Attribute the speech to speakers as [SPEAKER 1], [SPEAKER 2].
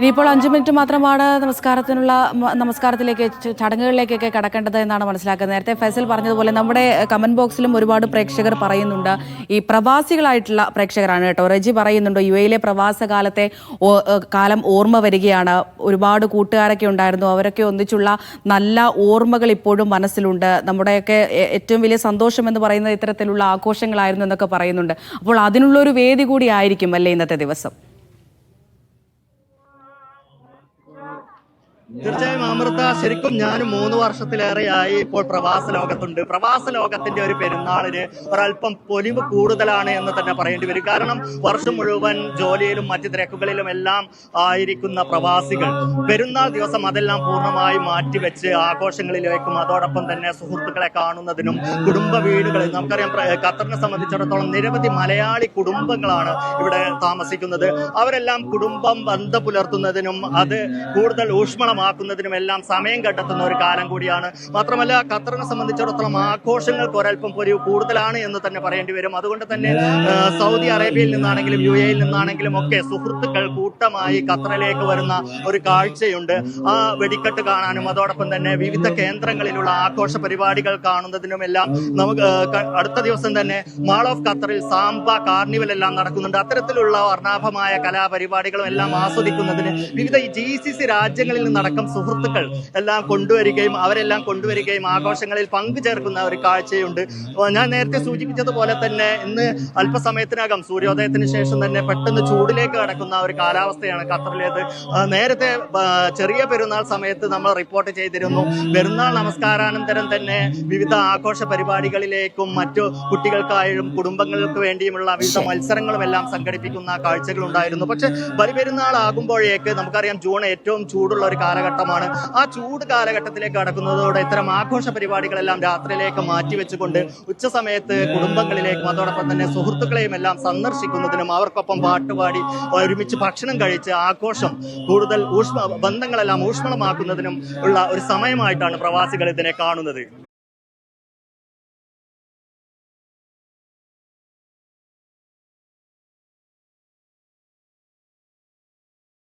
[SPEAKER 1] ഇനിയിപ്പോൾ 5 മിനിറ്റ് മാത്രമാണ് നമസ്കാരത്തിലേക്ക് ചടങ്ങുകളിലേക്കൊക്കെ കടക്കേണ്ടത് എന്നാണ് മനസ്സിലാക്കുന്നത്. നേരത്തെ ഫൈസൽ പറഞ്ഞതുപോലെ നമ്മുടെ കമന്റ് ബോക്സിലും ഒരുപാട് പ്രേക്ഷകർ പറയുന്നുണ്ട്, ഈ പ്രവാസികളായിട്ടുള്ള പ്രേക്ഷകരാണ് കേട്ടോ. റെജി പറയുന്നുണ്ട്, UAE പ്രവാസകാലത്തെ കാലം ഓർമ്മ വരികയാണ്. ഒരുപാട് കൂട്ടുകാരൊക്കെ ഉണ്ടായിരുന്നു, അവരൊക്കെ ഒന്നിച്ചുള്ള നല്ല ഓർമ്മകൾ ഇപ്പോഴും മനസ്സിലുണ്ട്. നമ്മുടെയൊക്കെ ഏറ്റവും വലിയ സന്തോഷം എന്ന് പറയുന്നത് ഇത്തരത്തിലുള്ള ആഘോഷങ്ങളായിരുന്നു എന്നൊക്കെ പറയുന്നുണ്ട്. അപ്പോൾ അതിനുള്ളൊരു വേദി കൂടി ആയിരിക്കും അല്ലേ ഇന്നത്തെ ദിവസം?
[SPEAKER 2] തീർച്ചയായും അമൃത, ശരിക്കും ഞാൻ 3 വർഷത്തിലേറെയായി ഇപ്പോൾ പ്രവാസ ലോകത്തുണ്ട്. പ്രവാസ ലോകത്തിന്റെ ഒരു പെരുന്നാളിന് ഒരല്പം പൊലിവ് കൂടുതലാണ് എന്ന് തന്നെ പറയേണ്ടി വരും. കാരണം വർഷം മുഴുവൻ ജോലിയിലും മറ്റ് തിരക്കുകളിലും എല്ലാം ആയിരിക്കുന്ന പ്രവാസികൾ പെരുന്നാൾ ദിവസം അതെല്ലാം പൂർണ്ണമായി മാറ്റിവെച്ച് ആഘോഷങ്ങളിലേക്കും അതോടൊപ്പം തന്നെ സുഹൃത്തുക്കളെ കാണുന്നതിനും കുടുംബ വീടുകളിൽ, നമുക്കറിയാം ഖത്തറിനെ സംബന്ധിച്ചിടത്തോളം നിരവധി മലയാളി കുടുംബങ്ങളാണ് ഇവിടെ താമസിക്കുന്നത്. അവരെല്ലാം കുടുംബം ബന്ധം പുലർത്തുന്നതിനും അത് കൂടുതൽ ഊഷ്മളമാക്കുന്നതിനും എല്ലാം സമയം കണ്ടെത്തുന്ന ഒരു കാലം കൂടിയാണ്. മാത്രമല്ല ഖത്തറിനെ സംബന്ധിച്ചിടത്തോളം ആഘോഷങ്ങൾക്ക് ഒരൽപ്പം പൊലിവ് കൂടുതലാണ് എന്ന് തന്നെ പറയേണ്ടി വരും. അതുകൊണ്ട് തന്നെ സൗദി അറേബ്യയിൽ നിന്നാണെങ്കിലും UAE നിന്നാണെങ്കിലും ഒക്കെ സുഹൃത്തുക്കൾ കൂട്ടമായി ഖത്തറിലേക്ക് വരുന്ന ഒരു കാഴ്ചയുണ്ട്. ആ വെടിക്കെട്ട് കാണാനും അതോടൊപ്പം തന്നെ വിവിധ കേന്ദ്രങ്ങളിലുള്ള ആഘോഷ പരിപാടികൾ കാണുന്നതിനുമെല്ലാം നമുക്ക് അടുത്ത ദിവസം തന്നെ മാൾ ഓഫ് ഖത്തറിൽ സാംബ കാർണിവൽ എല്ലാം നടക്കുന്നുണ്ട്. അത്തരത്തിലുള്ള വർണ്ണാഭമായ കലാപരിപാടികളും എല്ലാം ആസ്വദിക്കുന്നതിന് വിവിധ GCC രാജ്യങ്ങളിൽ നിന്നടക്കം സുഹൃത്തുക്കൾ എല്ലാം കൊണ്ടുവരികയും ആഘോഷങ്ങളിൽ പങ്കുചേർക്കുന്ന ഒരു കാഴ്ചയുണ്ട്. ഞാൻ നേരത്തെ സൂചിപ്പിച്ചതുപോലെ തന്നെ ഇന്ന് അല്പസമയത്തിനകം സൂര്യോദയത്തിന് ശേഷം തന്നെ പെട്ടെന്ന് ചൂടിലേക്ക് കടക്കുന്ന ഒരു കാലാവസ്ഥയാണ് ഖത്തറിലേത്. നേരത്തെ ചെറിയ പെരുന്നാൾ സമയത്ത് നമ്മൾ റിപ്പോർട്ട് ചെയ്തിരുന്നു, പെരുന്നാൾ നമസ്കാരാനന്തരം തന്നെ വിവിധ ആഘോഷ പരിപാടികളിലേക്കും മറ്റു കുട്ടികൾക്കായും കുടുംബങ്ങൾക്ക് വേണ്ടിയുമുള്ള വിവിധ മത്സരങ്ങളും എല്ലാം സംഘടിപ്പിക്കുന്ന കാഴ്ചകൾ ഉണ്ടായിരുന്നു. പക്ഷെ ബലിപെരുന്നാൾ ആകുമ്പോഴേക്ക് നമുക്കറിയാം ജൂൺ ഏറ്റവും ചൂടുള്ള ഒരു കാലഘട്ടമാണ്. ആ ചൂട് കാലഘട്ടത്തിലേക്ക് കടക്കുന്നതോടെ ഇത്തരം ആഘോഷ പരിപാടികളെല്ലാം രാത്രിയിലേക്ക് മാറ്റിവെച്ചുകൊണ്ട് ഉച്ച സമയത്ത് കുടുംബങ്ങളിലേക്കും അതോടൊപ്പം തന്നെ സുഹൃത്തുക്കളെയും എല്ലാം സന്ദർശിക്കുന്നതിനും അവർക്കൊപ്പം പാട്ടുപാടി ഒരുമിച്ച് ഭക്ഷണം കഴിച്ച് ആഘോഷം കൂടുതൽ ബന്ധങ്ങളെല്ലാം ഊഷ്മളമാക്കുന്നതിനും ഉള്ള ഒരു സമയമായിട്ടാണ് പ്രവാസികൾ ഇതിനെ കാണുന്നത്.